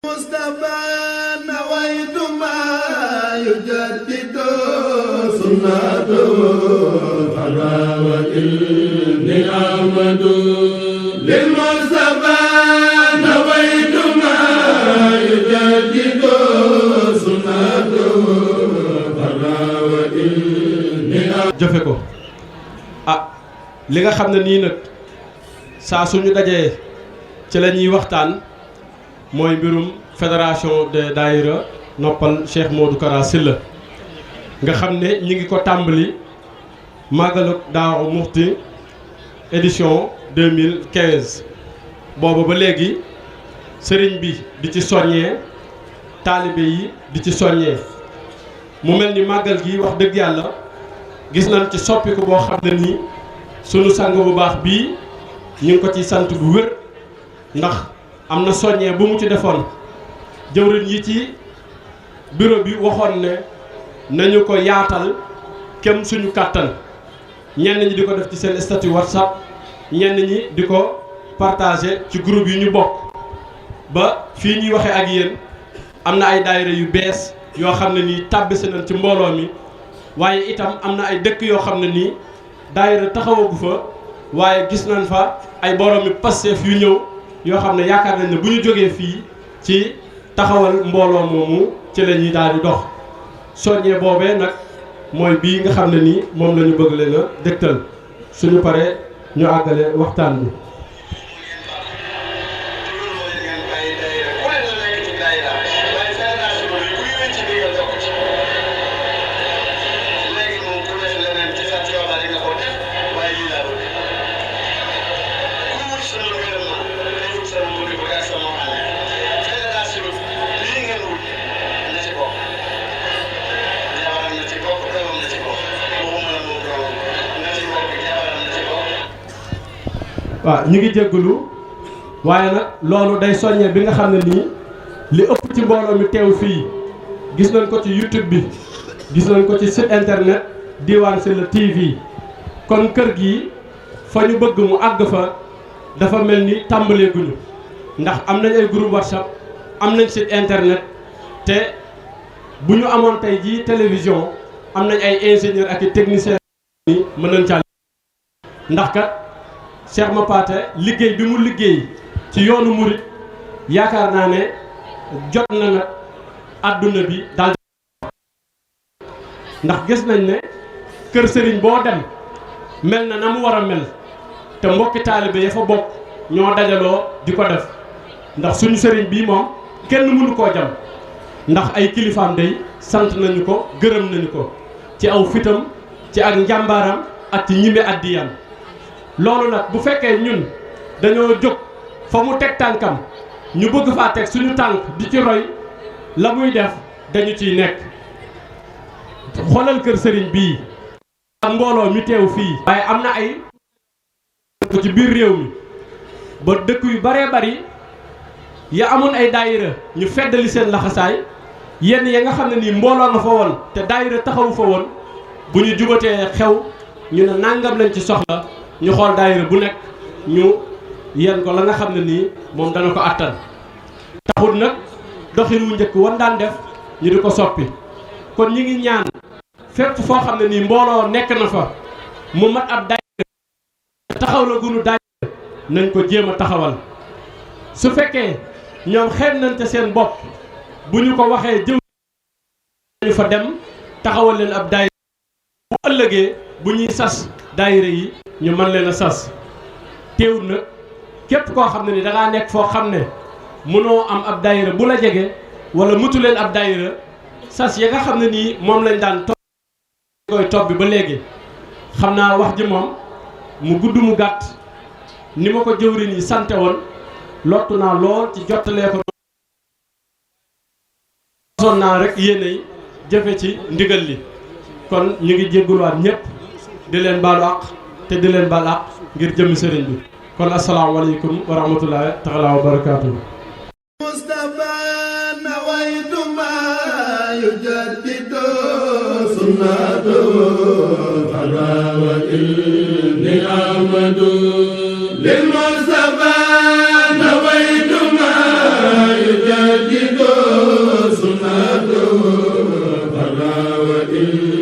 مصطفى نويت ما يجدد سنته فراوة إني أحمد للمصطفى نويت ما يجدد سنته فراوة إني jëfe ko li nga xam ne nii nag saa suñu dajee ci la ñuy waxtaan mooy mbirum fédération de daïra noppal Cheikh Modou Kara Sylla nga xam ne ñi ngi ko tàmbali màggalu Daaru Muxti édition 2015 boobu ba léegi sëriñ bi di ci soññee taalibe yi di ci soññee mu mel ni màggal gi wax dëgg yàlla gis nañ ci soppiku boo xam ne nii sunu sang bu baax bii ñu ngi ko ci sant bu wér ndax am na soññee bu mu ci defoon jëwriñ yi ci bureau bi waxoon ne nañu ko yaatal kem suñu kàttan ñenn ñi di ko def ci seen statut WhatsApp ñenn ñi di ko partager ci groupe yi ñu bokk ba fii ñuy waxee ak yéen am na ay daayira yu bees yoo xam ne nii tàbbisi nañ ci mbooloo mi waaye itam am na ay dëkk yoo xam ne nii daayira taxawagu fa waaye gis nañ fa ay boroomi Pastef yu ñëw yoo xam ne yaakaar nañ ne bu ñu jógee fii ci taxawal mbooloo moomu ci la ñuy daal di dox soññee boobee nag mooy bii nga xam ne nii moom la ñu bëgg leen a dëgtal suñu paree ñu àggale waxtaan bi. waaw ñu ngi jégalu waaye nag loolu day soññee bi nga xam ne nii li ëpp ci mbooloo mi teew fii gis nañ ko ci YouTube bi gis nañ ko ci site internet Diwane Sylla TV kon kër gi fa ñu bëgg mu àgg fa dafa mel ni tàmbaleeguñu ndax am nañ ay groupe WhatsApp am nañ site internet te bu ñu amoon tey jii télévision am nañ ay ingénieur ak i technicien ni mën nañ caa ndax kat Cheikh Mapaté liggéey bi mu liggéey ci yoonu murit yaakaar naa ne jot na nag àdduna bi daal ndax gis nañ ne kër sëriñ boo dem mel na mu war a mel te mbokki taalibe ya fa bokk ñoo dajaloo di ko def ndax suñu sëriñ bii moom kenn mënu koo jam ndax ay kilifaam day sant nañu ko gërëm nañu ko ci aw fitam ci ak njàmbaaram ak ci ñime addiyam loolu nag bu fekkee ñun dañoo jóg fa mu teg tànkam ñu bëgg faa teg suñu tànk di ci roy la muy def dañu ciy nekk xoolal kër sëriñ bii ak mbooloo mi teew fii waaye am na ay ko ci biir réew mi ba dëkk yu baree bari ya amoon ay daayira ñu feddali seen laxasaay yenn ya nga xam ne nii mbooloo nga fa woon te daayira taxawu fa woon bu ñu jubatee xew ñu ne nàngam lañ ci soxla ñu xool daayira bu nekk ñu yenn ko la nga xam ne nii moom dana ko attan taxul nag doxin wu njëkk wan daan def ñu di ko soppi kon ñi ngi ñaan fépp foo xam ne nii mbooloo nekk na fa mu mat ab daayira taxaw la gunu daayira nañ ko jéem a taxawal su fekkee ñoom xeeb nañ te seen bopp bu ñu ko waxee jëw ñu fa dem taxawal leen ab daayira bu ëllëgee bu ñuy sas daayira yi ñu mën leen a sas teewul nag képp koo xam ne ni da ngaa nekk foo xam ne mënoo am ab daayira bu la jege wala mutu leen ab daayira sas ya nga xam ne nii moom lañ daan topp koy topp bi ba léegi xam naa wax ji moom mu gudd mu gàtt ni ma ko jëwriñ yi sante woon lottu naa lool ci jottalee ko son naa rek yéenay jëfe ci ndigal li kon ñu ngi jégguluwaat ñëpp di leen baalu àq te di leen baal àq ngir jëmmi sëriñ bi kon asalaamaaleykum wa rahmatullahi taala wa barakaatuhu Mustafa nawaytu ma yujaddidu sunnatu farawa inni ahmadu lil Mustafa nawaytu ma yujaddidu إلا